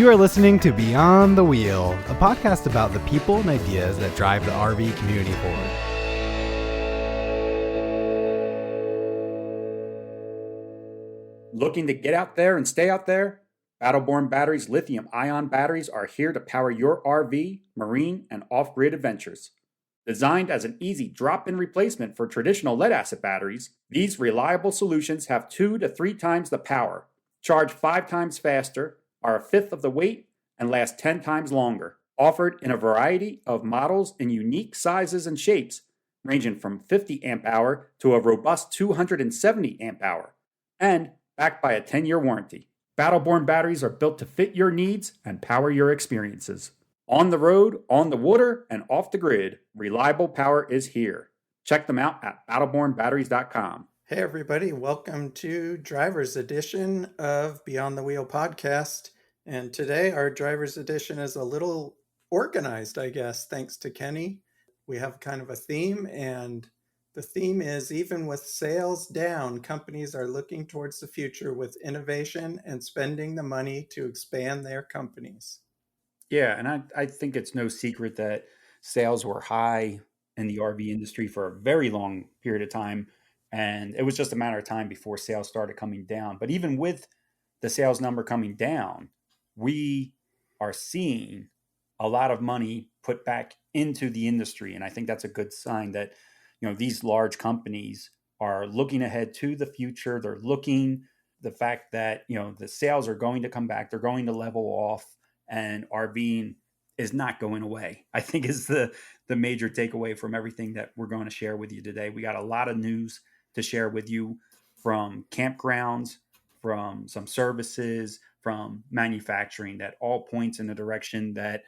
You are listening to Beyond the Wheel, a podcast about the people and ideas that drive the RV community forward. Looking to get out there and stay out there? Battleborn Batteries lithium-ion batteries are here to power your RV, marine, and off-grid adventures. Designed as an easy drop-in replacement for traditional lead-acid batteries, these reliable solutions have 2 to 3 times the power, charge 5 times faster, are a fifth of the weight, and last 10 times longer. Offered in a variety of models in unique sizes and shapes, ranging from 50 amp hour to a robust 270 amp hour, and backed by a 10-year warranty. Battleborn batteries are built to fit your needs and power your experiences. On the road, on the water, and off the grid, reliable power is here. Check them out at battlebornbatteries.com. Hey everybody, welcome to Driver's Edition of Beyond the Wheel podcast. And today our Driver's Edition is a little organized, I guess, thanks to Kenny. We have kind of a theme, and the theme is even with sales down, companies are looking towards the future with innovation and spending the money to expand their companies. Yeah, and I think it's no secret that sales were high in the RV industry for a very long period of time. And it was just a matter of time before sales started coming down. But even with the sales number coming down, we are seeing a lot of money put back into the industry. And I think that's a good sign that, these large companies are looking ahead to the future. They're looking the fact that, the sales are going to come back. They're going to level off, and RVing is not going away, I think is the major takeaway from everything that we're going to share with you today. We got a lot of news to share with you from campgrounds, from some services, from manufacturing, that all points in the direction that,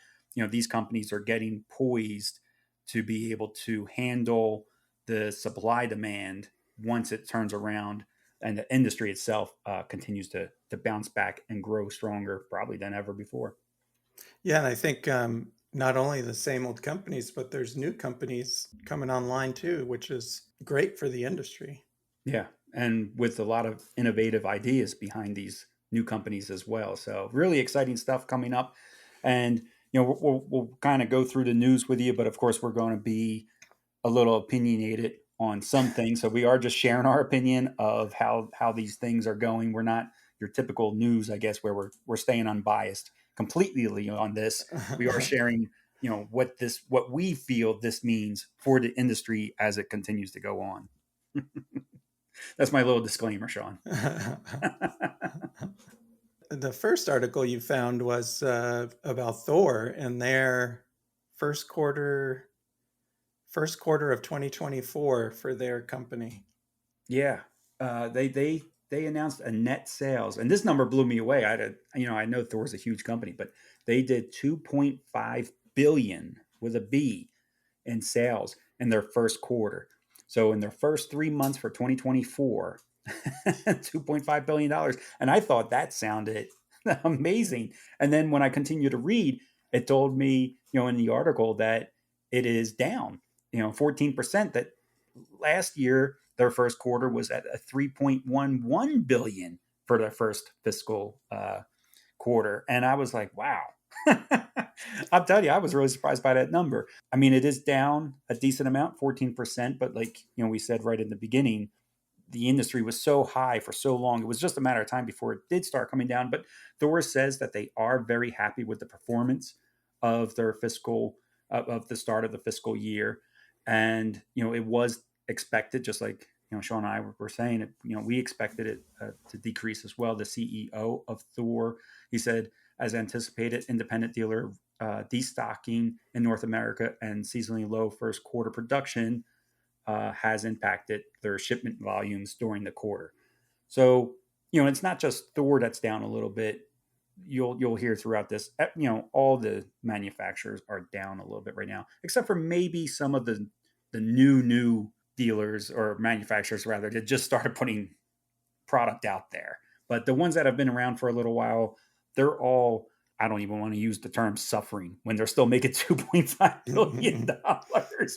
these companies are getting poised to be able to handle the supply demand once it turns around and the industry itself continues to bounce back and grow stronger probably than ever before. Yeah, and I think not only the same old companies, but there's new companies coming online too, which is great for the industry. Yeah, and with a lot of innovative ideas behind these new companies as well. So really exciting stuff coming up. And, we'll kind of go through the news with you, but of course we're going to be a little opinionated on some things. So we are just sharing our opinion of how these things are going. We're not your typical news, I guess, where we're staying unbiased completely on this. We are sharing, what we feel this means for the industry as it continues to go on. That's my little disclaimer, Sean. The first article you found was about Thor and their first quarter of 2024 for their company. Yeah, they announced a net sales, and this number blew me away. I know Thor's a huge company, but they did 2.5 billion with a B in sales in their first quarter. So in their first 3 months for 2024, $2.5 billion. And I thought that sounded amazing. And then when I continued to read, it told me, in the article that it is down, 14%, that last year, their first quarter was at a 3.11 billion for their first fiscal quarter. And I was like, wow. I'll tell you, I was really surprised by that number. I mean, it is down a decent amount, 14%. But like, we said right in the beginning, the industry was so high for so long. It was just a matter of time before it did start coming down. But Thor says that they are very happy with the performance of their of the start of the fiscal year. And, it was expected, just like, Sean and I were saying it, we expected it to decrease as well. The CEO of Thor, he said, as anticipated, independent dealer destocking in North America and seasonally low first quarter production has impacted their shipment volumes during the quarter. So, it's not just Thor that's down a little bit. You'll hear throughout this, all the manufacturers are down a little bit right now, except for maybe some of the new dealers or manufacturers rather that just started putting product out there. But the ones that have been around for a little while, they're all, I don't even want to use the term suffering when they're still making $2.5 billion,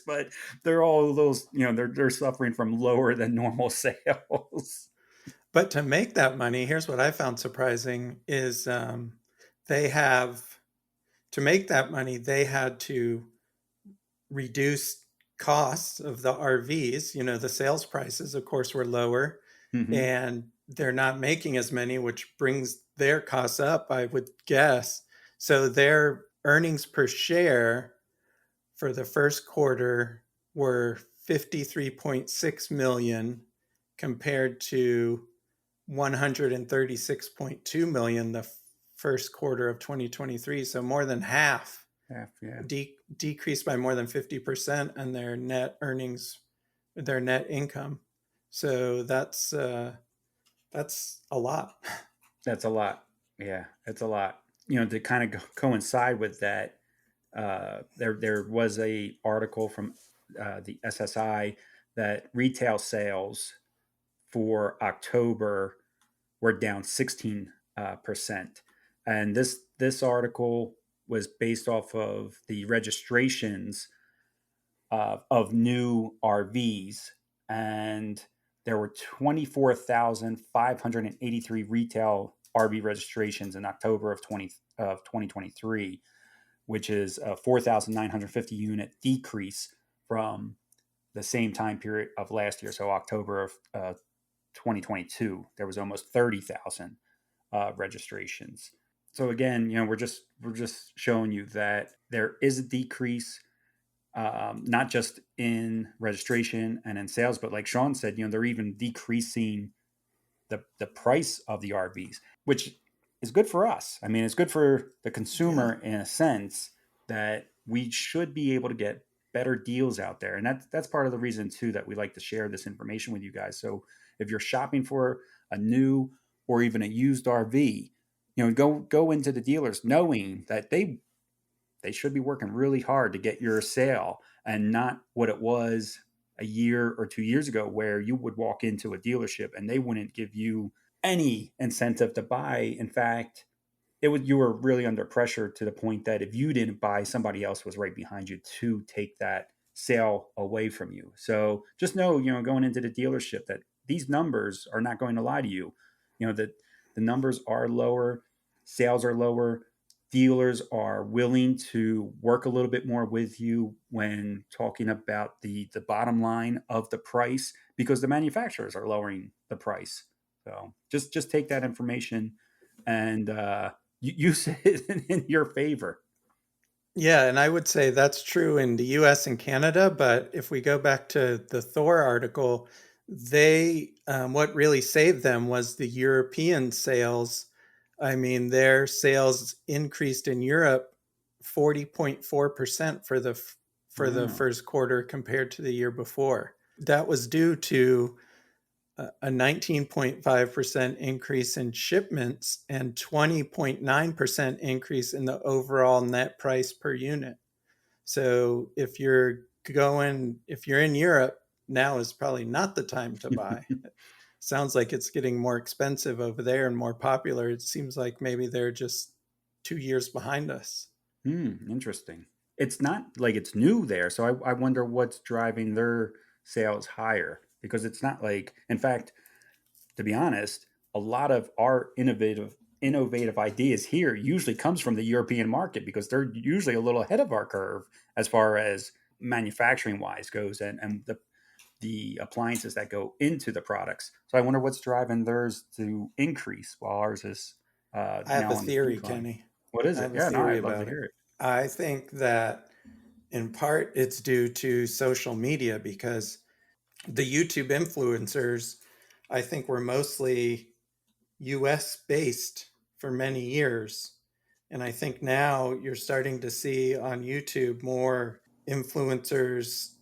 but they're all those, they're suffering from lower than normal sales. But to make that money, here's what I found surprising is they have, to make that money, they had to reduce costs of the RVs. The sales prices, of course, were lower, Hmm. and they're not making as many, which brings their costs up, I would guess. So their earnings per share for the first quarter were 53.6 million compared to 136.2 million the first quarter of 2023. So more than half, Yeah. decreased by more than 50% on their net earnings, their net income. So that's a lot. That's a lot. Yeah, it's a lot. To kind of coincide with that, there was a article from the SSI that retail sales for October were down 16%, and this article was based off of the registrations of new RVs, and there were 24,583 retail RV registrations in October of 2023, which is a 4,950 unit decrease from the same time period of last year. So October of 2022, there was almost 30,000 registrations. So again, we're just showing you that there is a decrease, not just in registration and in sales, but like Sean said, they're even decreasing the price of the RVs, which is good for us. I mean, it's good for the Yeah. consumer in a sense that we should be able to get better deals out there, and that's part of the reason too that we like to share this information with you guys. So if you're shopping for a new or even a used RV, go into the dealers knowing that they should be working really hard to get your sale, and not what it was a year or 2 years ago where you would walk into a dealership and they wouldn't give you any incentive to buy. In fact, you were really under pressure to the point that if you didn't buy, somebody else was right behind you to take that sale away from you. So just know, going into the dealership, that these numbers are not going to lie to you. That the numbers are lower, sales are lower, dealers are willing to work a little bit more with you when talking about the bottom line of the price, because the manufacturers are lowering the price. So just take that information and use it in your favor. Yeah, and I would say that's true in the US and Canada. But if we go back to the Thor article, what really saved them was the European sales. I mean, their sales increased in Europe 40.4% for the Wow. first quarter compared to the year before. That was due to a 19.5% increase in shipments and 20.9% increase in the overall net price per unit. So if you're in Europe, now is probably not the time to buy. It sounds like it's getting more expensive over there and more popular. It seems like maybe they're just 2 years behind us. Interesting. It's not like it's new there, so I wonder what's driving their sales higher, because it's not like, in fact, to be honest, a lot of our innovative ideas here usually comes from the European market, because they're usually a little ahead of our curve as far as manufacturing wise goes, and the appliances that go into the products. So I wonder what's driving theirs to increase while ours is I have now a on the theory, decline. Kenny. What is I it? have a Yeah, no, theory I'd love to about it. hear it. I think that in part it's due to social media because the YouTube influencers, I think, were mostly US based for many years. And I think now you're starting to see on YouTube more influencers,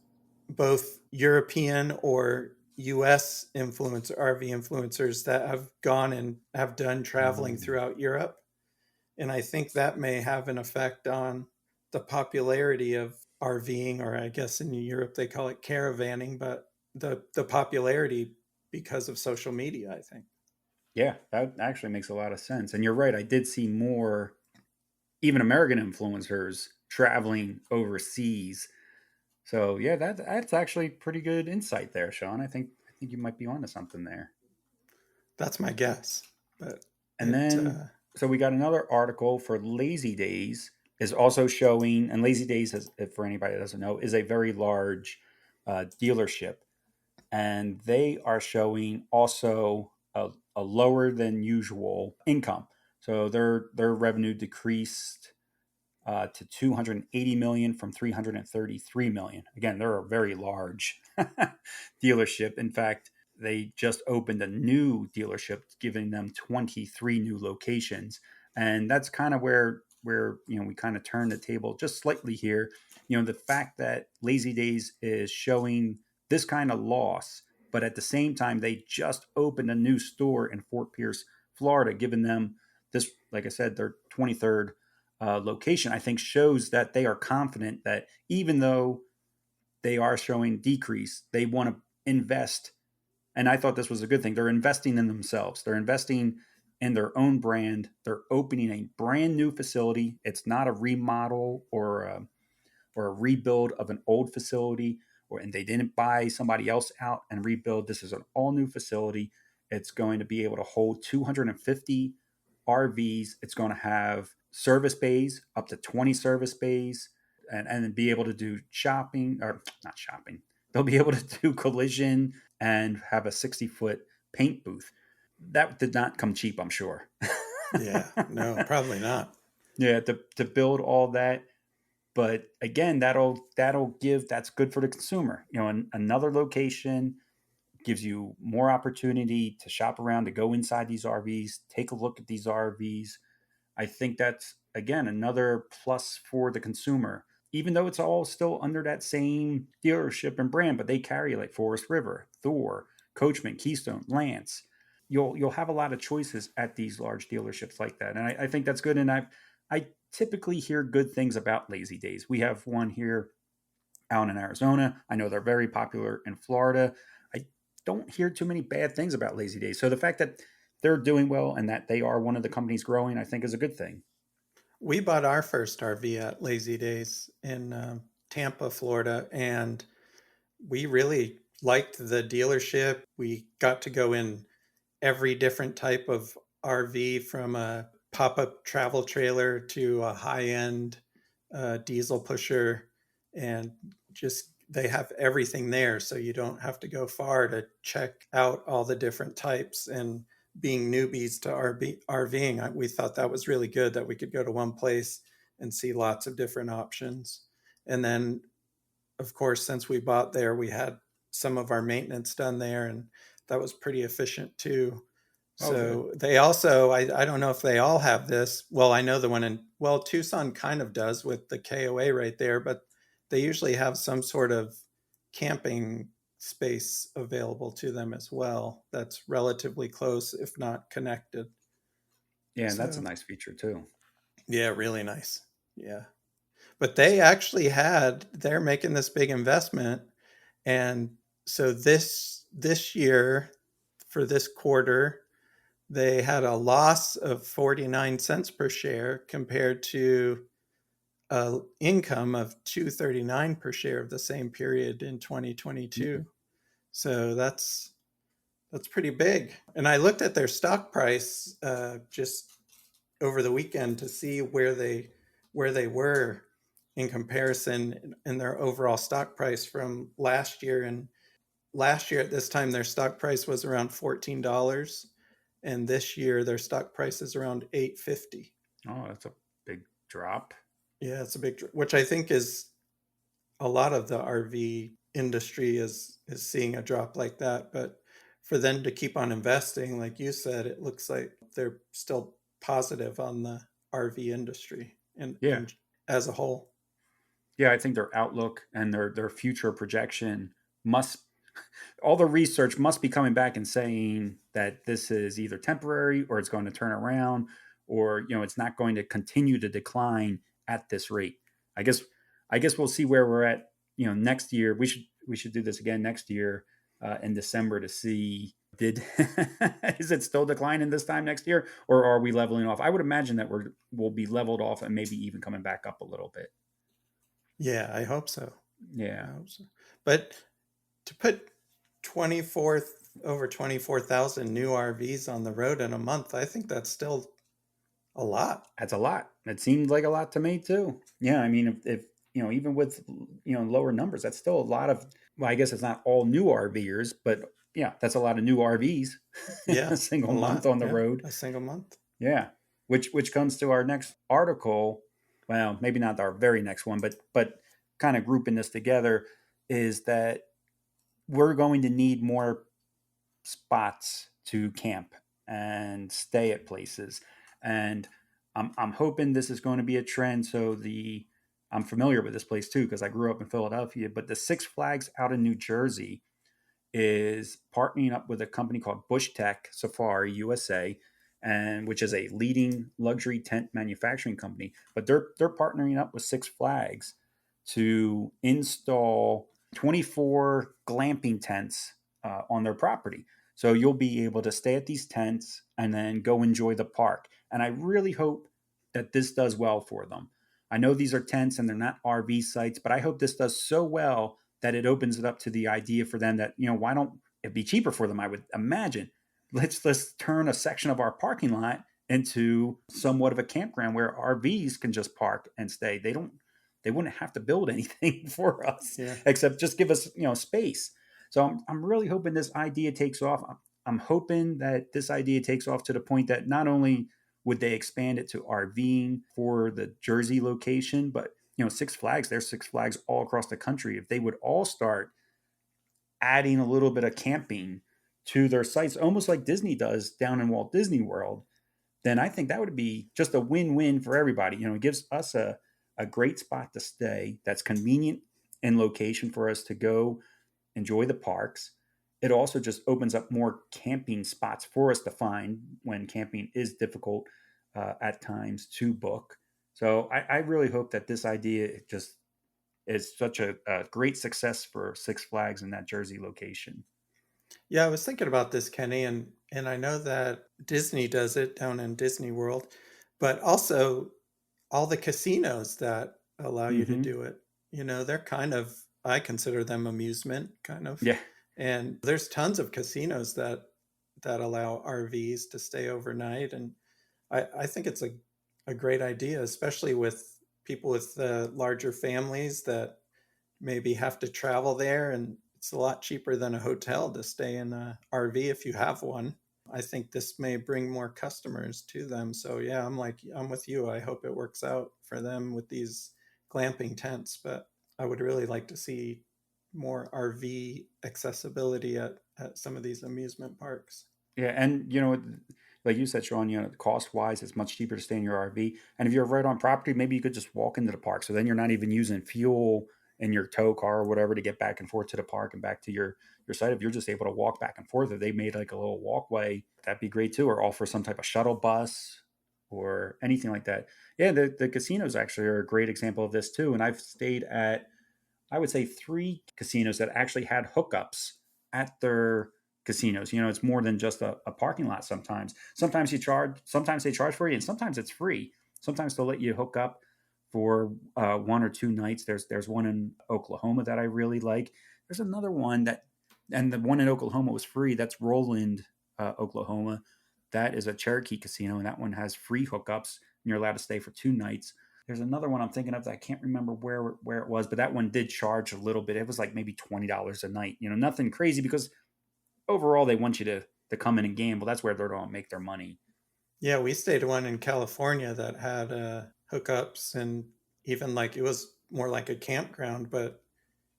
both European or US RV influencers that have gone and have done traveling Um, throughout Europe. And I think that may have an effect on the popularity of RVing, or I guess in Europe they call it caravanning, but the popularity because of social media, I think. yeah, that actually makes a lot of sense. And you're right. I did see more, even American influencers traveling overseas. So yeah, that's actually pretty good insight there, Sean. I think you might be onto something there. That's my guess. But And it then So we got another article for Lazy Days is also showing, and Lazy Days, for anybody that doesn't know, is a very large dealership, and they are showing also a lower than usual income. So their revenue decreased to 280 million from 333 million. Again, they're a very large dealership. In fact, they just opened a new dealership, giving them 23 new locations, and that's kind of where we kind of turn the table just slightly here. The fact that Lazy Days is showing this kind of loss, but at the same time they just opened a new store in Fort Pierce, Florida, giving them this, like I said, their 23rd location, I think shows that they are confident that even though they are showing decrease, they want to invest. And I thought this was a good thing. They're investing in themselves. They're investing in their own brand. They're opening a brand new facility. It's not a remodel or a rebuild of an old facility, and they didn't buy somebody else out and rebuild. This is an all new facility. It's going to be able to hold 250 RVs. It's going to have service bays, up to 20 service bays, and be able to do shopping, or not shopping. They'll be able to do collision and have a 60-foot paint booth. That did not come cheap, I'm sure. Yeah, no, probably not. Yeah, to build all that. But again, that's good for the consumer. Another location gives you more opportunity to shop around, to go inside these RVs, take a look at these RVs. I think that's, again, another plus for the consumer, even though it's all still under that same dealership and brand, but they carry like Forest River, Thor, Coachman, Keystone, Lance. You'll have a lot of choices at these large dealerships like that, and I think that's good. And I typically hear good things about Lazy Days. We have one here out in Arizona. I know they're very popular in Florida. I don't hear too many bad things about Lazy Days. So the fact that they're doing well and that they are one of the companies growing, I think is a good thing. We bought our first RV at Lazy Days in Tampa, Florida, and we really liked the dealership. We got to go in every different type of RV, from a pop up travel trailer to a high end diesel pusher. And just they have everything there. So you don't have to go far to check out all the different types. And being newbies to RVing, we thought that was really good that we could go to one place and see lots of different options. And then, of course, since we bought there, we had some of our maintenance done there, and that was pretty efficient too. Oh, good. So they also, I don't know if they all have this. Well, I know the one in, well, Tucson kind of does with the KOA right there, but they usually have some sort of camping space available to them as well. That's relatively close, if not connected. Yeah, and that's a So, nice feature too. yeah, really nice. Yeah. But they actually they're making this big investment. And so this year, for this quarter, they had a loss of 49 cents per share compared to income of 239 per share of the same period in 2022. So that's pretty big. And I looked at their stock price just over the weekend to see where they were in comparison in their overall stock price from last year. And last year at this time, their stock price was around $14, and this year their stock price is around $8.50. Oh, that's a big drop. Yeah, it's a big, which I think is a lot of the RV industry is seeing a drop like that. But for them to keep on investing, like you said, it looks like they're still positive on the RV industry Yeah. and as a whole. Yeah, I think their outlook and their future projection must all the research must be coming back and saying that this is either temporary or it's going to turn around, or it's not going to continue to decline at this rate. I guess we'll see where we're at next year. We should do this again next year in December to see, did is it still declining this time next year, or are we leveling off? I would imagine that we'll be leveled off and maybe even coming back up a little bit. Yeah, I hope so. I Yeah. hope so. But to put 24 over 24,000 new RVs on the road in a month, I think that's still A lot. That's a lot. It seemed like a lot to me too. Yeah, I mean, if even with lower numbers, that's still a lot of. Well, I guess it's not all new RVers, but yeah, that's a lot of new RVs Yeah, a single a month lot. on the Yeah, road. a single month. Yeah, which comes to our next article. Well, maybe not our very next one, but kind of grouping this together is that we're going to need more spots to camp and stay at places. And I'm hoping this is going to be a trend. So I'm familiar with this place too because I grew up in Philadelphia. But the Six Flags out in New Jersey is partnering up with a company called Bush Tech Safari USA, and which is a leading luxury tent manufacturing company. But they're partnering up with Six Flags to install 24 glamping tents on their property. So you'll be able to stay at these tents and then go enjoy the park. And I really hope that this does well for them. I know these are tents and they're not RV sites, but I hope this does so well that it opens it up to the idea for them that, why don't it be cheaper for them? I would imagine. Let's turn a section of our parking lot into somewhat of a campground where RVs can just park and stay. They wouldn't have to build anything for us Yeah. except just give us, space. So I'm really hoping this idea takes off. I'm hoping that this idea takes off to the point that not only would they expand it to RVing for the Jersey location, but Six Flags, there's Six Flags all across the country. If they would all start adding a little bit of camping to their sites, almost like Disney does down in Walt Disney World, then I think that would be just a win-win for everybody. It gives us a great spot to stay that's convenient in location for us to go enjoy the parks. It also just opens up more camping spots for us to find when camping is difficult at times to book. So I really hope that this idea just is such a great success for Six Flags in that Jersey location. Yeah, I was thinking about this, Kenny, and I know that Disney does it down in Disney World, but also all the casinos that allow you to Mm-hmm. do it. They're kind of, I consider them amusement, kind of. Yeah. And there's tons of casinos that allow RVs to stay overnight, and I think it's a great idea, especially with people with larger families that maybe have to travel there, and it's a lot cheaper than a hotel to stay in a RV if you have one. I think this may bring more customers to them. So yeah, I'm with you. I hope it works out for them with these glamping tents, but I would really like to see more RV accessibility at some of these amusement parks. Yeah, and like you said, Sean, cost wise, it's much cheaper to stay in your RV. And if you're right on property, maybe you could just walk into the park. So then you're not even using fuel in your tow car or whatever to get back and forth to the park and back to your site. If you're just able to walk back and forth, if they made like a little walkway, that'd be great too. Or offer some type of shuttle bus or anything like that. Yeah, the casinos actually are a great example of this too. And I've stayed at, I would say, three casinos that actually had hookups at their casinos. It's more than just a parking lot sometimes. Sometimes they charge for you, and sometimes it's free. Sometimes they'll let you hook up for 1 or 2 nights. There's one in Oklahoma that I really like. There's another one and the one in Oklahoma was free. That's Roland, Oklahoma. That is a Cherokee casino, and that one has free hookups, and you're allowed to stay for 2 nights. There's another one I'm thinking of that I can't remember where it was, but that one did charge a little bit. It was like maybe $20 a night. Nothing crazy because overall they want you to come in and gamble. That's where they're going to make their money. Yeah, we stayed at one in California that had hookups, and even like it was more like a campground, but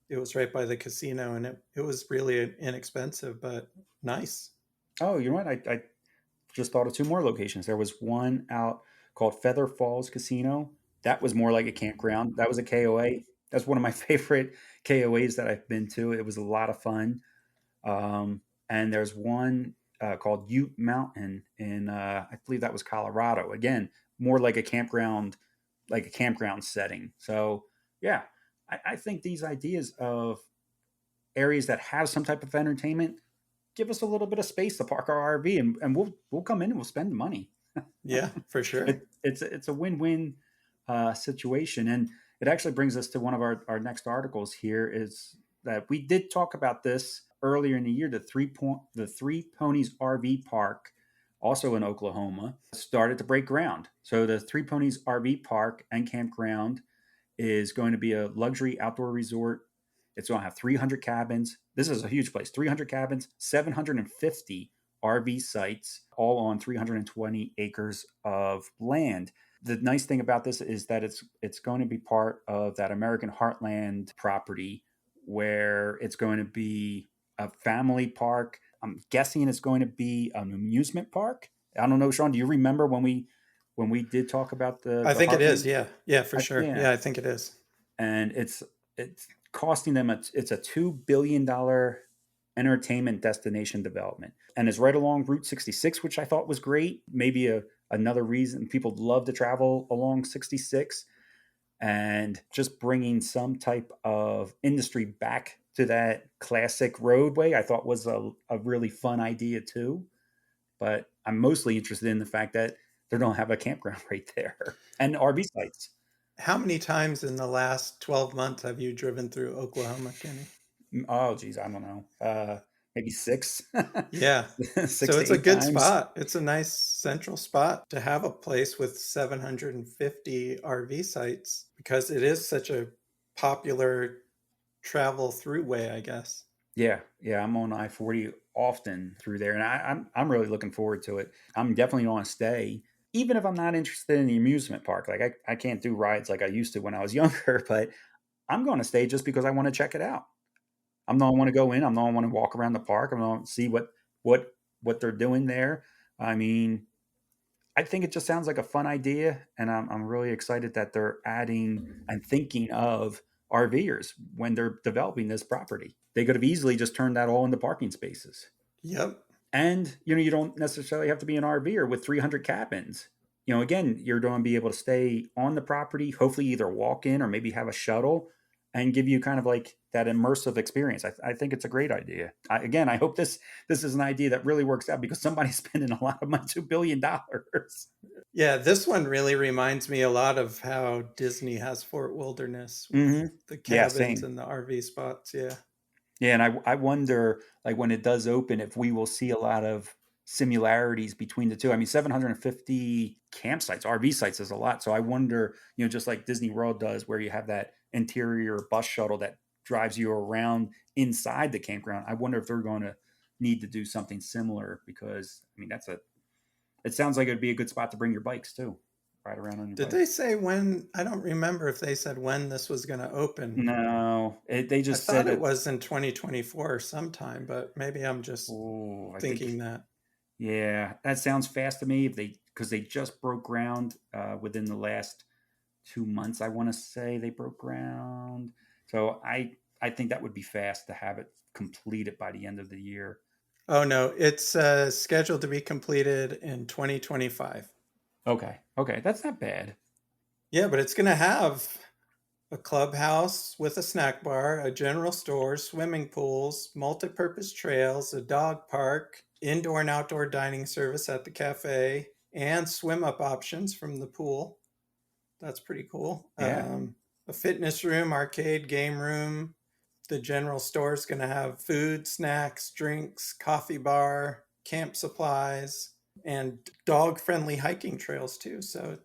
it was right by the casino, and it was really inexpensive, but nice. Oh, you know what? I just thought of two more locations. There was one out called Feather Falls Casino. That was more like a campground. That was a KOA. That's one of my favorite KOAs that I've been to. It was a lot of fun. And there's one called Ute Mountain in I believe that was Colorado. Again, more like a campground setting. So yeah, I think these ideas of areas that have some type of entertainment give us a little bit of space to park our RV, and we'll come in and we'll spend the money. Yeah, for sure. It's a win-win situation, and it actually brings us to one of our next articles here. Is that we did talk about this earlier in the year, the Three Ponies RV Park also in Oklahoma, started to break ground. So the Three Ponies RV Park and Campground is going to be a luxury outdoor resort. It's going to have 300 cabins. This is a huge place. 300 cabins, 750 RV sites, all on 320 acres of land. The nice thing about this is that it's going to be part of that American Heartland property, where it's going to be a family park. I'm guessing it's going to be an amusement park. I don't know, Sean. Do you remember when we did talk about I the think it is. Heartland? Yeah, for sure. Yeah, Yeah, I think it is. and it's costing them it's a $2 billion entertainment destination development, and it's right along Route 66, which I thought was great. Maybe another reason people love to travel along 66, and just bringing some type of industry back to that classic roadway I thought was a really fun idea too. But I'm mostly interested in the fact that they don't have a campground right there and RV sites. How many times in the last 12 months have you driven through Oklahoma, Kenny? Oh, geez, I don't know. Maybe six, Yeah. 6 So to it's a eight good times. spot. It's a nice central spot to have a place with 750 RV sites because it is such a popular travel throughway, I guess. Yeah, yeah, I'm on I-40 often through there, and I'm really looking forward to it. I'm definitely going to stay, even if I'm not interested in the amusement park. Like I can't do rides like I used to when I was younger, but I'm going to stay just because I want to check it out. I'm not want to go in. I'm not want to walk around the park. I'm not see what what they're doing there. I mean, I think it just sounds like a fun idea, and I'm really excited that they're adding and thinking of RVers when they're developing this property. They could have easily just turned that all into parking spaces. Yep. And you don't necessarily have to be an RVer with 300 cabins. Again, you're going to be able to stay on the property, hopefully either walk in or maybe have a shuttle, and give you kind of like that immersive experience. I think it's a great idea. Again, I hope this is an idea that really works out, because somebody's spending a lot of my $2 billion. Yeah, this one really reminds me a lot of how Disney has Fort Wilderness with Hmm. the Yeah, cabins same. and the RV spots. Yeah. Yeah, and I wonder, like, when it does open, if we will see a lot of similarities between the two. I mean, 750 campsites, RV sites is a lot. So I wonder, just like Disney World does, where you have that interior bus shuttle that drives you around inside the campground. I wonder if they're going to need to do something similar, because I mean, it sounds like it'd be a good spot to bring your bikes too, ride around on your Did bike. they say when? I don't remember if they said when this was going to open. No, they I just said thought it that. was in 2024 sometime, but maybe I'm just Oh, I think. thinking that. Yeah, that sounds fast to me. If because they just broke ground within the last 2 months, I want to say they broke ground. So I think that would be fast to have it completed by the end of the year. Oh no, it's scheduled to be completed in 2025. Okay, okay, that's not bad. Yeah, but it's going to have a clubhouse with a snack bar, a general store, swimming pools, multi-purpose trails, a dog park, indoor and outdoor dining service at the cafe, and swim up options from the pool. That's pretty cool. Yeah, A fitness room, arcade, game room. The general store is going to have food, snacks, drinks, coffee bar, camp supplies, and dog friendly hiking trails too. So it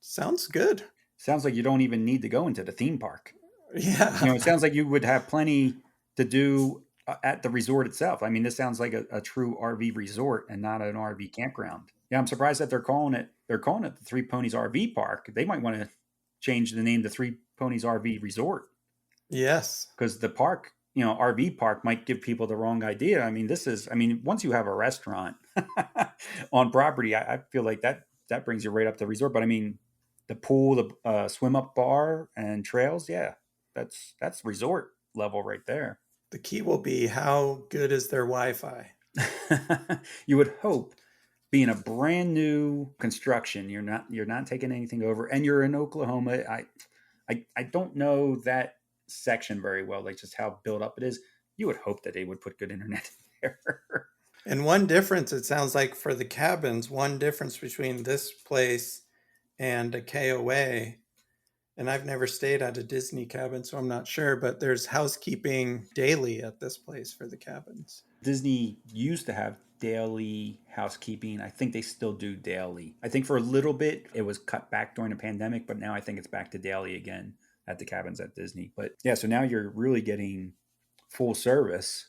sounds good. sounds like you don't even need to go into the theme park. Yeah. It sounds like you would have plenty to do at the resort itself. I mean, this sounds like a true RV resort and not an RV campground. Yeah, I'm surprised that they're calling it the Three Ponies RV Park. They might want to change the name to Three Ponies RV Resort, Yes. because the park, RV park, might give people the wrong idea. I mean, once you have a restaurant on property, I feel like that brings you right up to the resort. But I mean, the pool, the swim up bar and trails, yeah, that's resort level right there. The key will be how good is their Wi Fi? You would hope, being a brand new construction, you're not taking anything over, and you're in Oklahoma. I don't know that section very well, like just how built up it is. You would hope that they would put good internet there. And one difference, it sounds like for the cabins, one difference between this place and a KOA And I've never stayed at a Disney cabin, so I'm not sure, but there's housekeeping daily at this place for the cabins. Disney used to have daily housekeeping. I think they still do daily. I think for a little bit it was cut back during the pandemic, but now I think it's back to daily again at the cabins at Disney. But yeah, so now you're really getting full service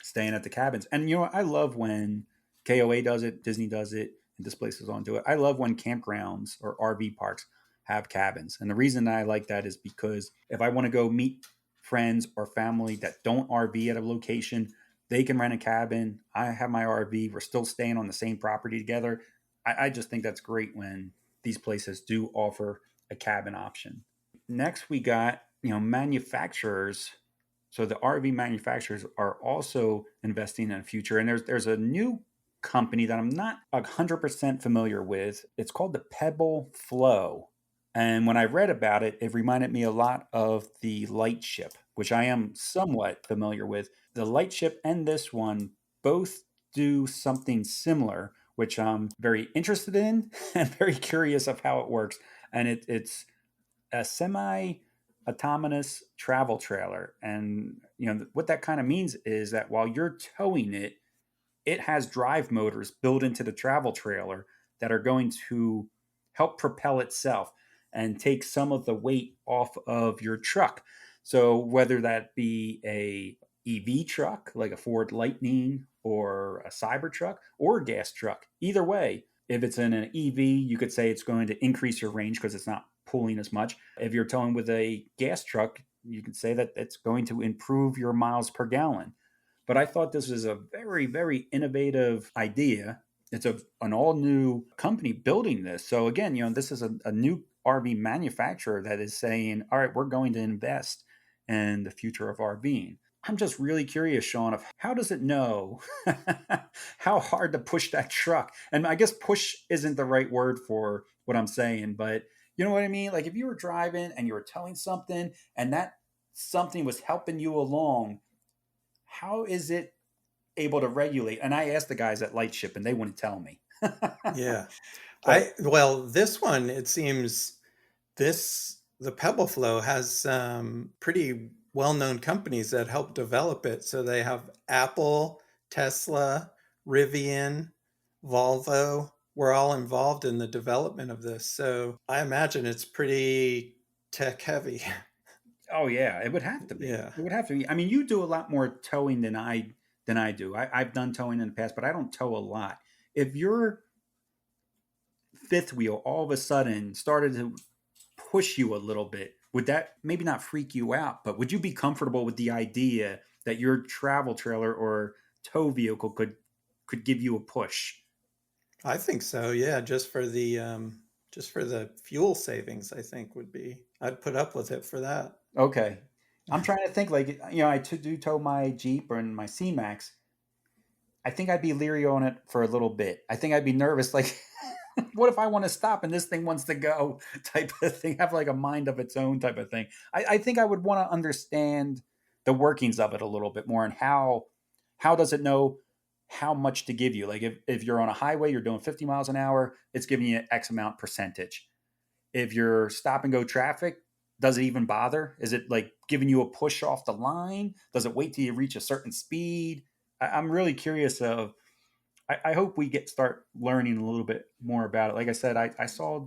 staying at the cabins. And I love when KOA does it, Disney does it, and this place is on to it. I love when campgrounds or RV parks have cabins. And the reason I like that is because if I want to go meet friends or family that don't RV at a location, they can rent a cabin. I have my RV. We're still staying on the same property together. I just think that's great when these places do offer a cabin option. Next, we got, manufacturers. So the RV manufacturers are also investing in the future. And there's a new company that I'm not 100% familiar with. It's called the Pebble Flow. And when I read about it, it reminded me a lot of the Lightship, which I am somewhat familiar with. The Lightship and this one both do something similar, which I'm very interested in and very curious of how it works. And it's a semi autonomous travel trailer. And what that kind of means is that while you're towing it, it has drive motors built into the travel trailer that are going to help propel itself and take some of the weight off of your truck. So whether that be a EV truck like a Ford Lightning or a Cybertruck or a gas truck, either way, if it's in an EV, you could say it's going to increase your range because it's not pulling as much. If you're towing with a gas truck, you can say that it's going to improve your miles per gallon. But I thought this was a very, very innovative idea. It's an all new company building this. So again, this is a new RV manufacturer that is saying, all right, we're going to invest in the future of RVing. I'm just really curious, Sean, of how does it know how hard to push that truck? And I guess push isn't the right word for what I'm saying, but you know what I mean? Like if you were driving and you were towing something and that something was helping you along, how is it able to regulate? And I asked the guys at Lightship and they wouldn't tell me. Yeah. But This one, it seems the Pebble Flow has some pretty well-known companies that help develop it. So they have Apple, Tesla, Rivian, Volvo. We're all involved in the development of this. So I imagine it's pretty tech heavy. oh yeah, it would have to be. Yeah. It would have to be. I mean, you do a lot more towing than I do. I've done towing in the past, but I don't tow a lot. If your fifth wheel all of a sudden started to push you a little bit, would that maybe not freak you out, but would you be comfortable with the idea that your travel trailer or tow vehicle could give you a push? I think so. Yeah, just for the fuel savings, I think I'd put up with it for that. Okay. I'm trying to think like, I do tow my Jeep and my C-Max. I think I'd be leery on it for a little bit. I think I'd be nervous, like, what if I want to stop and this thing wants to go type of thing, have like a mind of its own type of thing. I think I would want to understand the workings of it a little bit more and how does it know how much to give you? Like if you're on a highway, you're doing 50 miles an hour, it's giving you X amount percentage. If you're stop and go traffic, does it even bother? Is it like giving you a push off the line? Does it wait till you reach a certain speed? I'm really curious of. I hope we start learning a little bit more about it. Like I said, I saw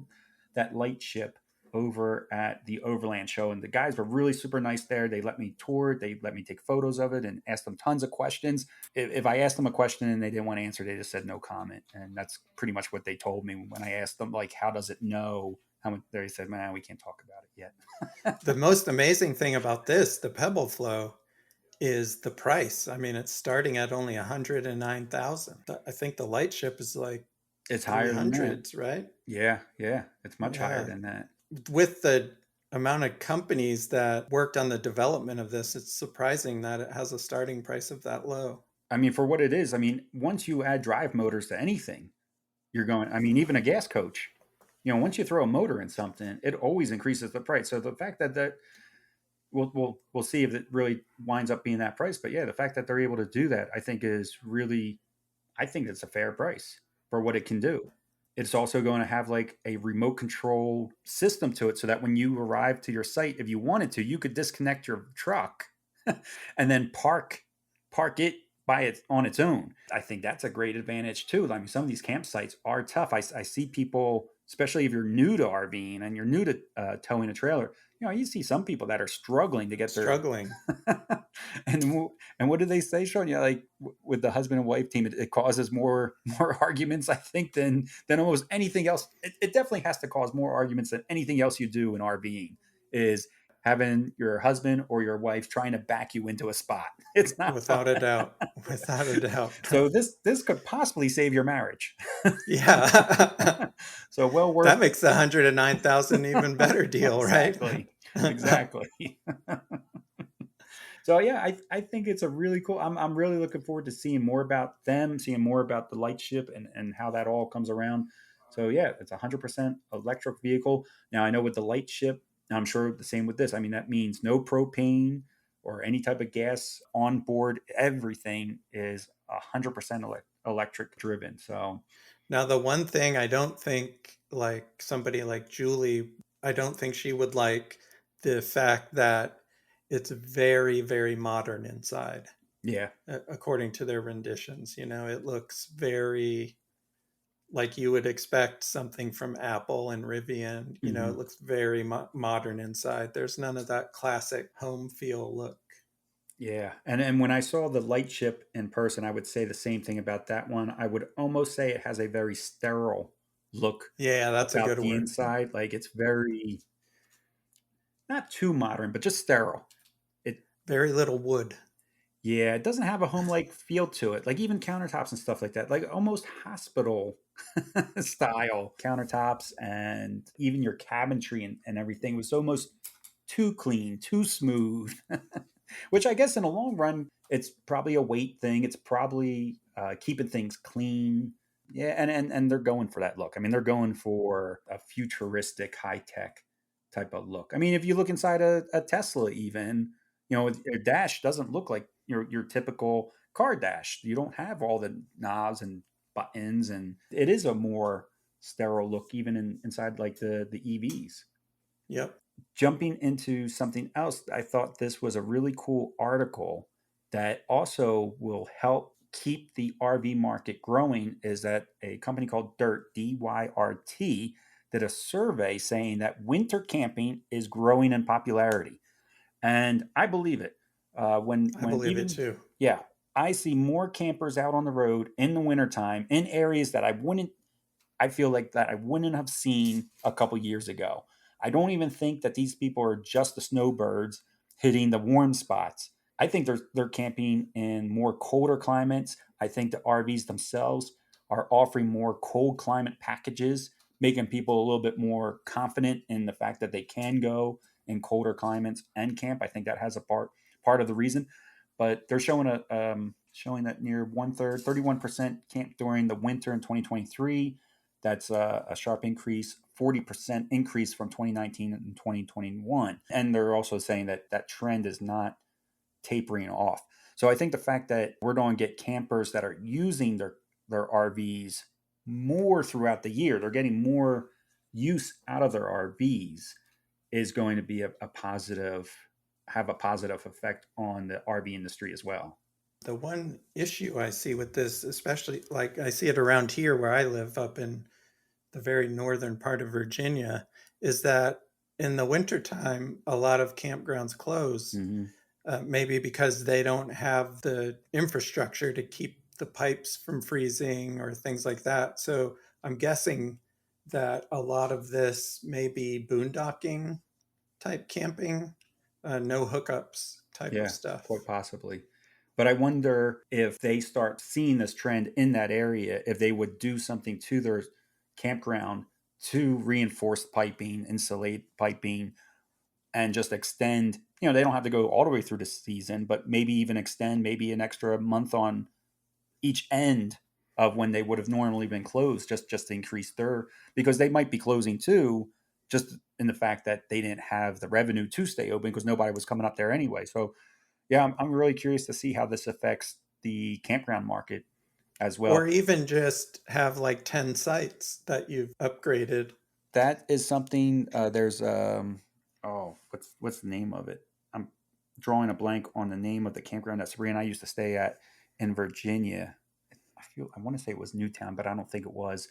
that Lightship over at the Overland show, and the guys were really super nice there. They let me tour it, they let me take photos of it, and ask them tons of questions. If I asked them a question and they didn't want to answer, they just said no comment, and that's pretty much what they told me when I asked them, like, how does it know? How much? They said, man, we can't talk about it yet. The most amazing thing about the Pebble Flow, is the price. I mean, it's starting at only 109,000. I think the Lightship is like It's higher than that. 300s, right? Yeah, it's much higher Yeah. than that. With the amount of companies that worked on the development of this, it's surprising that it has a starting price of that low. I mean, for what it is, I mean, once you add drive motors to anything, you're going, I mean, even a gas coach, once you throw a motor in something, it always increases the price. So the fact that we'll see if it really winds up being that price. But yeah, the fact that they're able to do that, I think it's a fair price for what it can do. It's also going to have like a remote control system to it so that when you arrive to your site, if you wanted to, you could disconnect your truck and then park it by it on its own. I think that's a great advantage too. I mean, some of these campsites are tough. I see people, especially if you're new to RVing and you're new to towing a trailer, you see some people that are struggling to get their Struggling. and and what do they say, Sean? Yeah, like with the husband and wife team, it causes more arguments, I think, than almost anything else. It definitely has to cause more arguments than anything else you do in RVing. Is having your husband or your wife trying to back you into a spot. It's not fun. Without a doubt. Without a doubt. So this could possibly save your marriage. Yeah. So well That worth makes the 109,000 even better deal, right? exactly. So yeah, I think it's a really cool. I'm really looking forward to seeing more about them, seeing more about the light ship and how that all comes around. So yeah, it's 100% electric vehicle. Now I know with the light ship, and I'm sure the same with this. I mean, that means no propane or any type of gas on board. Everything is 100% electric driven. So Now, the one thing I don't think, like somebody like Julie, I don't think she would like the fact that it's very, very modern inside, yeah. according to their renditions. It looks very like you would expect something from Apple and Rivian. Mhm. It looks very modern inside. There's none of that classic home feel look. Yeah, and when I saw the light ship in person, I would say the same thing about that one. I would almost say it has a very sterile look Yeah, that's a about good the word. inside. Like it's very not too modern, but just sterile. It Very little wood. yeah, it doesn't have a home-like feel to it. Like even countertops and stuff like that, like almost hospital style countertops, and even your cabinetry and everything was almost too clean, too smooth. Which I guess in the long run, it's probably a weight thing. It's probably keeping things clean. Yeah, and they're going for that look. I mean, they're going for a futuristic, high tech type of look. I mean, if you look inside a Tesla, even your dash doesn't look like your typical car dash. You don't have all the knobs and buttons, and it is a more sterile look, even inside like the EVs. Yep. Jumping into something else, I thought this was a really cool article that also will help keep the RV market growing. Is that a company called DYRT did a survey saying that winter camping is growing in popularity, and I believe it. I When believe it even too. yeah, I see more campers out on the road in the wintertime in areas that I feel like that I wouldn't have seen a couple years ago. I don't even think that these people are just the snowbirds hitting the warm spots. I think they're camping in more colder climates. I think the RVs themselves are offering more cold climate packages, making people a little bit more confident in the fact that they can go in colder climates and camp. I think that has a part of the reason. But they're showing that near 1/3, 31% camped during the winter in 2023. That's a sharp increase, 40% increase from 2019 and 2021. And they're also saying that that trend is not tapering off. So I think the fact that we're going to get campers that are using their RVs more throughout the year, they're getting more use out of their RVs, is going to be a positive, have a positive effect on the RV industry as well. The one issue I see with this, especially like I see it around here where I live up in the very northern part of Virginia, is that in the wintertime, a lot of campgrounds close, Mm-hmm. maybe because they don't have the infrastructure to keep the pipes from freezing or things like that. So I'm guessing that a lot of this may be boondocking type camping, no hookups type of Yeah, stuff. quite possibly. But I wonder if they start seeing this trend in that area, if they would do something to their campground to reinforce piping, insulate piping, and just extend. They don't have to go all the way through the season, but maybe even extend maybe an extra month on each end of when they would have normally been closed, just to increase their, because they might be closing too, just in the fact that they didn't have the revenue to stay open because nobody was coming up there anyway. So yeah, I'm really curious to see how this affects the campground market as well. Or even just have like 10 sites that you've upgraded. That is something. There's what's the name of it? I'm drawing a blank on the name of the campground that Sabrina and I used to stay at in Virginia. I want to say it was Newtown, but I don't think it was.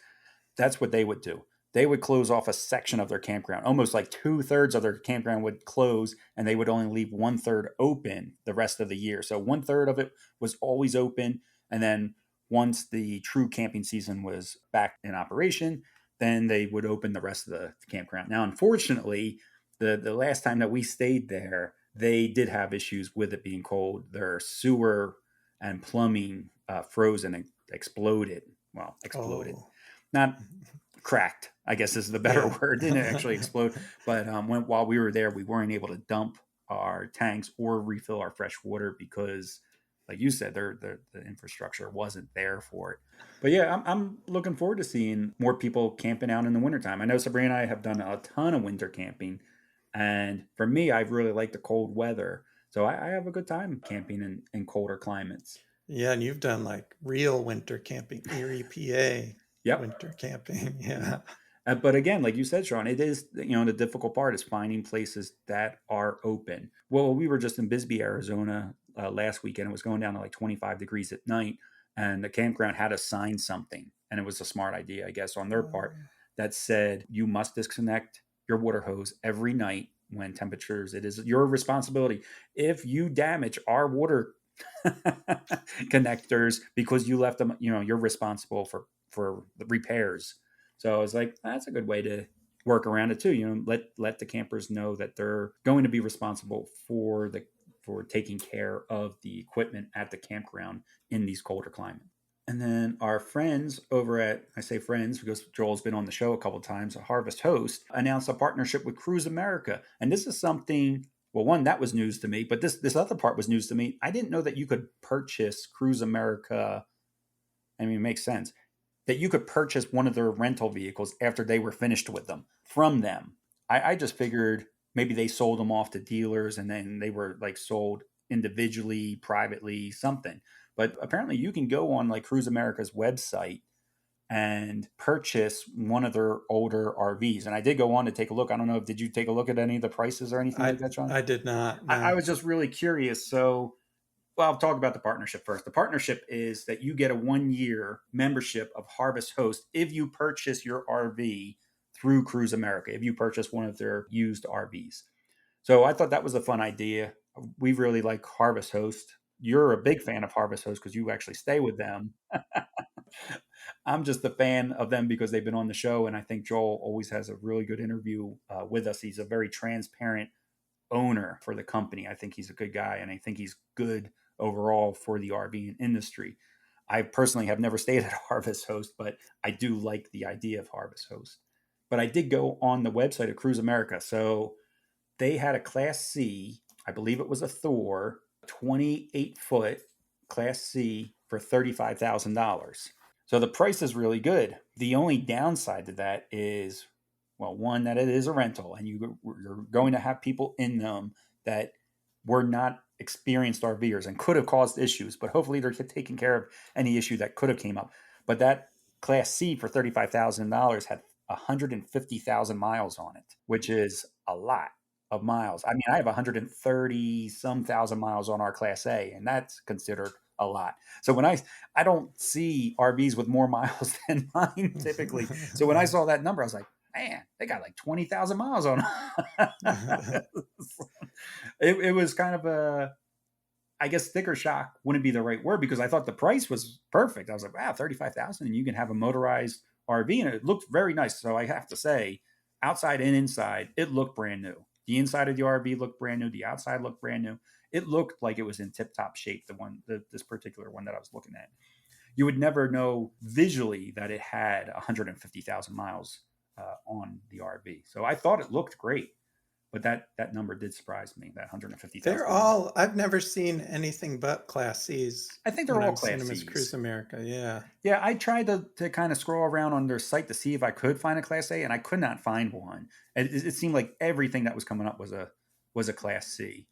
That's what they would do. They would close off a section of their campground. Almost like 2/3 of their campground would close, and they would only leave 1/3 open the rest of the year. So 1/3 of it was always open, and then once the true camping season was back in operation, then they would open the rest of the campground. Now, unfortunately, the last time that we stayed there, they did have issues with it being cold. Their sewer and plumbing froze and exploded. Well, exploded. Oh, Not cracked, I guess is the better yeah. word. Didn't actually explode. But while we were there, we weren't able to dump our tanks or refill our fresh water because, like you said, the infrastructure wasn't there for it. But yeah, I'm looking forward to seeing more people camping out in the wintertime. I know Sabrina and I have done a ton of winter camping. And for me, I really like the cold weather. So I have a good time camping in colder climates. Yeah, and you've done like real winter camping, Erie, PA Yep. winter camping. Yeah. But again, like you said, Sean, it is, the difficult part is finding places that are open. Well, we were just in Bisbee, Arizona last weekend. It was going down to like 25 degrees at night, and the campground had to sign something. And it was a smart idea, I guess, on their part that said you must disconnect your water hose every night when temperatures, it is your responsibility. If you damage our water connectors because you left them, you're responsible for the repairs. So I was like, that's a good way to work around it too. Let the campers know that they're going to be responsible for taking care of the equipment at the campground in these colder climates. And then our friends over at, I say friends because Joel's been on the show a couple of times, a Harvest Host, announced a partnership with Cruise America. And this is something, well, one, that was news to me, but this other part was news to me. I didn't know that you could purchase Cruise America. I mean, it makes sense that you could purchase one of their rental vehicles after they were finished with them from them. I just figured maybe they sold them off to dealers and then they were like sold individually, privately, something. But apparently you can go on like Cruise America's website and purchase one of their older RVs. And I did go on to take a look. I don't know, did you take a look at any of the prices or anything like that, John? I did not. I No. was just really curious. So well, I'll talk about the partnership first. The partnership is that you get a 1-year membership of Harvest Host if you purchase your RV through Cruise America, if you purchase one of their used RVs. So I thought that was a fun idea. We really like Harvest Host. You're a big fan of Harvest Host because you actually stay with them. I'm just a fan of them because they've been on the show, and I think Joel always has a really good interview with us. He's a very transparent owner for the company. I think he's a good guy, and I think he's good overall for the RV industry. I personally have never stayed at Harvest Host, but I do like the idea of Harvest Host. But I did go on the website of Cruise America. So they had a Class C, I believe it was a Thor, 28-foot Class C for $35,000. So the price is really good. The only downside to that is, well, one, that it is a rental and you're going to have people in them that were not experienced RVers and could have caused issues, but hopefully they're taking care of any issue that could have came up. But that Class C for $35,000 had 150,000 miles on it, which is a lot of miles. I mean, I have 130 some thousand miles on our Class A, and that's considered a lot. So when I don't see RVs with more miles than mine typically. So when I saw that number, I was like, man, they got like 20,000 miles on them. It was kind of a, I guess sticker shock wouldn't be the right word because I thought the price was perfect. I was like, wow, 35,000 and you can have a motorized RV and it looked very nice. So I have to say, outside and inside, it looked brand new. The inside of the RV looked brand new. The outside looked brand new. It looked like it was in tip-top shape, this particular one that I was looking at. You would never know visually that it had 150,000 miles on the RV. So I thought it looked great. But that number did surprise me, that 150,000. They're all, I've never seen anything but Class C's. I think they're when all I've seen Class them as Cs. Cruise America. Yeah. Yeah, I tried to kind of scroll around on their site to see if I could find a Class A, and I could not find one. It seemed like everything that was coming up was a Class C.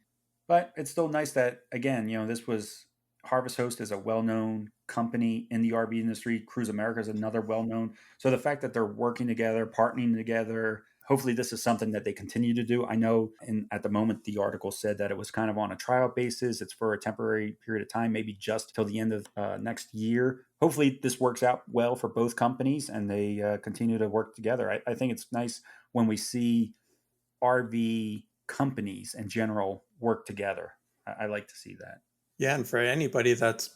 But it's still nice that, again, this was Harvest Host is a well-known company in the RV industry. Cruise America is another well-known. So the fact that they're working together, partnering together, hopefully this is something that they continue to do. I know at the moment the article said that it was kind of on a trial basis. It's for a temporary period of time, maybe just till the end of next year. Hopefully this works out well for both companies and they continue to work together. I think it's nice when we see RV companies in general work together. I like to see that. Yeah, and for anybody that's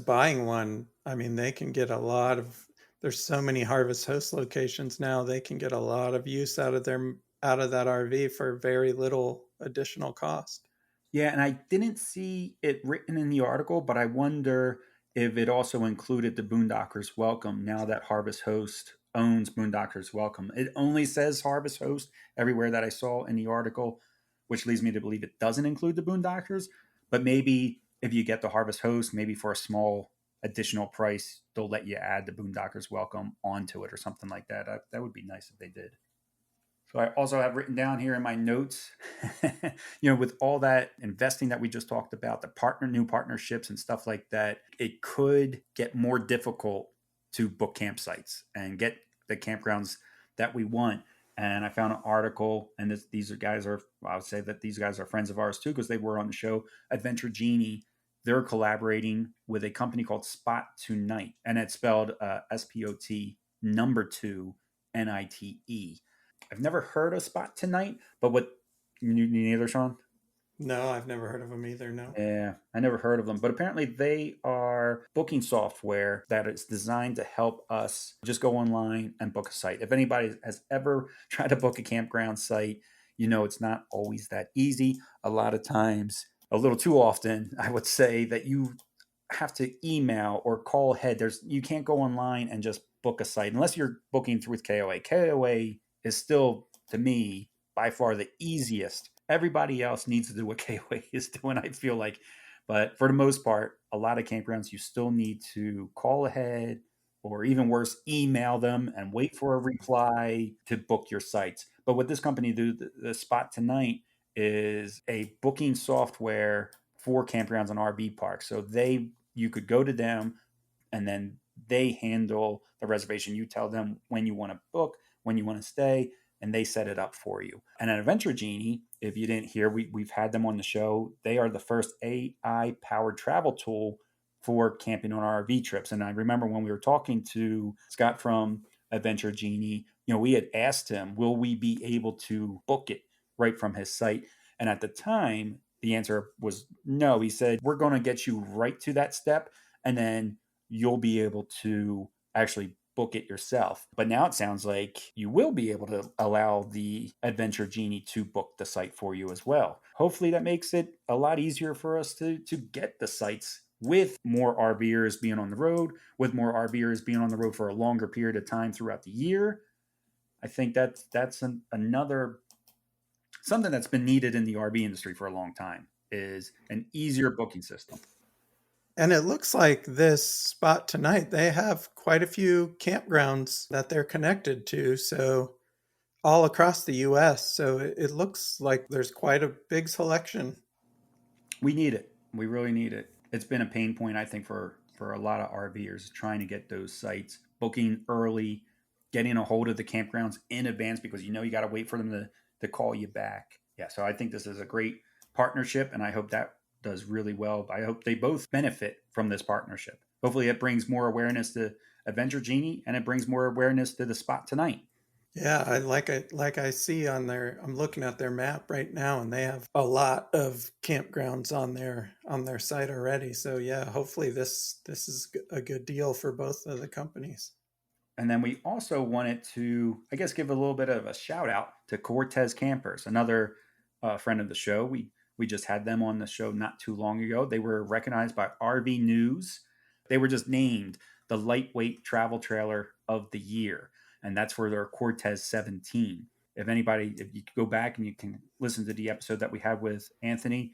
buying one, I mean, they can get a lot of. There's so many Harvest Host locations now. They can get a lot of use out of that RV for very little additional cost. Yeah, and I didn't see it written in the article, but I wonder if it also included the Boondockers Welcome now that Harvest Host owns Boondockers Welcome. It only says Harvest Host everywhere that I saw in the article, which leads me to believe it doesn't include the Boondockers. But maybe if you get the Harvest Host, maybe for a small additional price, they'll let you add the Boondockers Welcome onto it or something like that. That would be nice if they did. So I also have written down here in my notes, with all that investing that we just talked about, the new partnerships and stuff like that, it could get more difficult to book campsites and get the campgrounds that we want. And I found an article, and I would say that these guys are friends of ours too, because they were on the show, Adventure Genie. They're collaborating with a company called Spot Tonight, and it's spelled SPOT number 2 NITE. I've never heard of Spot Tonight, but what you neither, Sean? No, I've never heard of them either. No. Yeah, I never heard of them, but apparently they are booking software that is designed to help us just go online and book a site. If anybody has ever tried to book a campground site, it's not always that easy. A lot of times, a little too often, I would say that you have to email or call ahead. You can't go online and just book a site unless you're booking through with KOA. KOA is still, to me, by far the easiest. Everybody else needs to do what KOA is doing, I feel like. But for the most part, a lot of campgrounds, you still need to call ahead or even worse, email them and wait for a reply to book your sites. But what this company do, the Spot Tonight, is a booking software for campgrounds and RV parks. So you could go to them and then they handle the reservation. You tell them when you want to book, when you want to stay, and they set it up for you. And at Adventure Genie, if you didn't hear, we've had them on the show. They are the first AI-powered travel tool for camping on RV trips. And I remember when we were talking to Scott from Adventure Genie, we had asked him, will we be able to book it right from his site? And at the time, the answer was no. He said, we're going to get you right to that step, and then you'll be able to actually book it yourself. But now it sounds like you will be able to allow the Adventure Genie to book the site for you as well. Hopefully that makes it a lot easier for us to get the sites with more RVers being on the road, with more RVers being on the road for a longer period of time throughout the year. I think that's another something that's been needed in the RV industry for a long time, is an easier booking system. And it looks like this Spot Tonight, they have quite a few campgrounds that they're connected to. So all across the US. So it looks like there's quite a big selection. We need it. We really need it. It's been a pain point, I think, for a lot of RVers trying to get those sites, booking early, getting a hold of the campgrounds in advance, because you got to wait for them to call you back. Yeah, so I think this is a great partnership, and I hope that does really well. I hope they both benefit from this partnership. Hopefully it brings more awareness to Adventure Genie, and it brings more awareness to the Spot Tonight. Yeah, I see on I'm looking at their map right now, and they have a lot of campgrounds on their site already. So yeah, hopefully this is a good deal for both of the companies. And then we also wanted to, I guess, give a little bit of a shout out to Cortez Campers, another friend of the show. We just had them on the show not too long ago. They were recognized by RV News. They were just named the lightweight travel trailer of the year, and that's for their Cortez 17. If you go back and you can listen to the episode that we had with Anthony,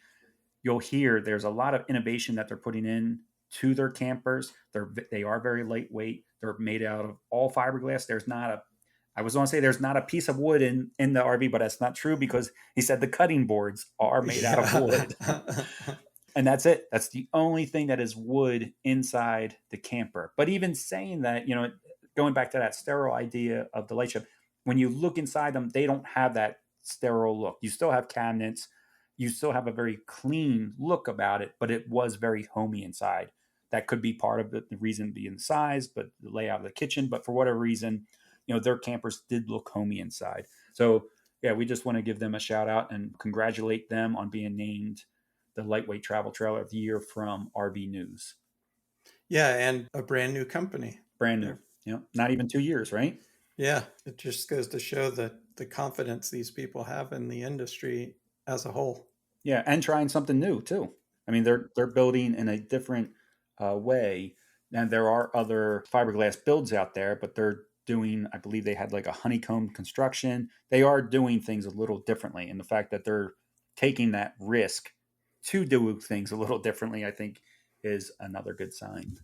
you'll hear there's a lot of innovation that they're putting in to their campers. They are very lightweight. They're made out of all fiberglass. I was going to say there's not a piece of wood in the RV, but that's not true, because he said the cutting boards are made out of wood. And that's it. That's the only thing that is wood inside the camper. But even saying that, going back to that sterile idea of the light ship, when you look inside them, they don't have that sterile look. You still have cabinets. You still have a very clean look about it, but it was very homey inside. That could be part of the reason being the size, but the layout of the kitchen. But for whatever reason, their campers did look homey inside. So yeah, we just want to give them a shout out and congratulate them on being named the Lightweight Travel Trailer of the Year from RV News. Yeah, and a brand new company. Brand new. Not even 2 years, right? Yeah, it just goes to show the confidence these people have in the industry as a whole. Yeah, and trying something new too. I mean, they're building in a different way, and there are other fiberglass builds out there, but they're doing, I believe they had like a honeycomb construction. They are doing things a little differently, and the fact that they're taking that risk to do things a little differently, I think, is another good sign.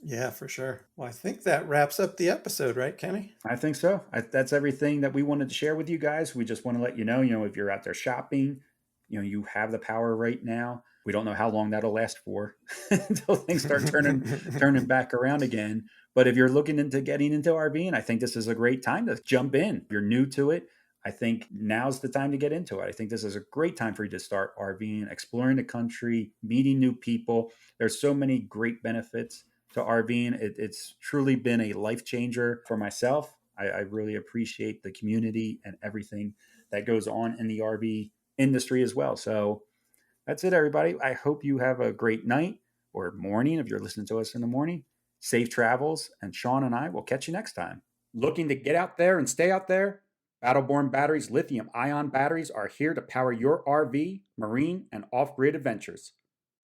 Yeah, for sure. Well, I think that wraps up the episode, right, Kenny? I think so. That's everything that we wanted to share with you guys. We just want to let you know, if you're out there shopping, you have the power right now. We don't know how long that'll last for until things start turning back around again. But if you're looking into getting into RVing, I think this is a great time to jump in. If you're new to it, I think now's the time to get into it. I think this is a great time for you to start RVing, exploring the country, meeting new people. There's so many great benefits to RVing. It's truly been a life changer for myself. I really appreciate the community and everything that goes on in the RV industry as well. So that's it, everybody. I hope you have a great night or morning if you're listening to us in the morning. Safe travels, and Sean and I will catch you next time. Looking to get out there and stay out there? Battleborn Batteries lithium-ion batteries are here to power your RV, marine, and off-grid adventures.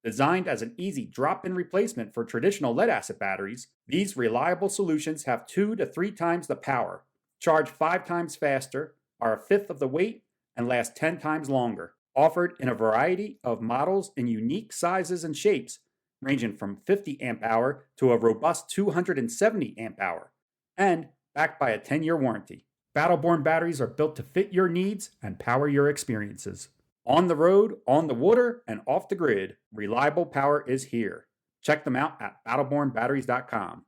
Designed as an easy drop-in replacement for traditional lead-acid batteries, these reliable solutions have 2 to 3 times the power, charge 5 times faster, are a fifth of the weight, and last 10 times longer. Offered in a variety of models in unique sizes and shapes, ranging from 50 amp hour to a robust 270 amp hour, and backed by a 10-year warranty. Battleborn batteries are built to fit your needs and power your experiences. On the road, on the water, and off the grid, reliable power is here. Check them out at battlebornbatteries.com.